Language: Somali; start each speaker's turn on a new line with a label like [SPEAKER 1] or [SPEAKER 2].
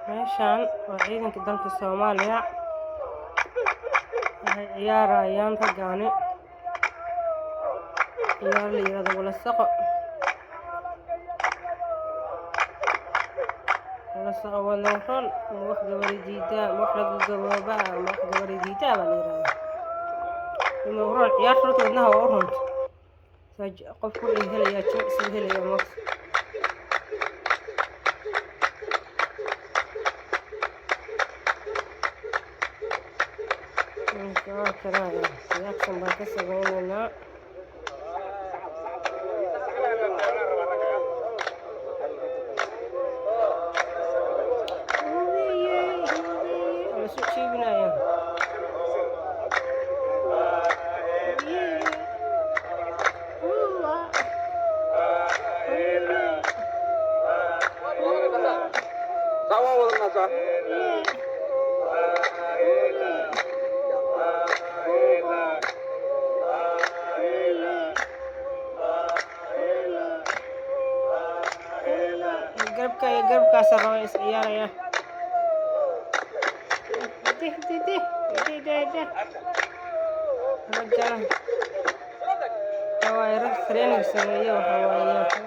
[SPEAKER 1] meeshaan waa ciidanka dalka Soomaaliya waxay ciyaarayaan raggaani ciyaar la yiraahdo wala-saqo wala-rool wax gabardiida wax lagu gabooba wax gabardiida baa la yiraahdaa wala-rool ciyaar furtadnaha oo runta qofku uu helaya jimicsi helaya max reaction baan ka samaynaynaa isu jiibinaya garabkaas rabaa is ciyaaraya rag training sameeyo waxa waaye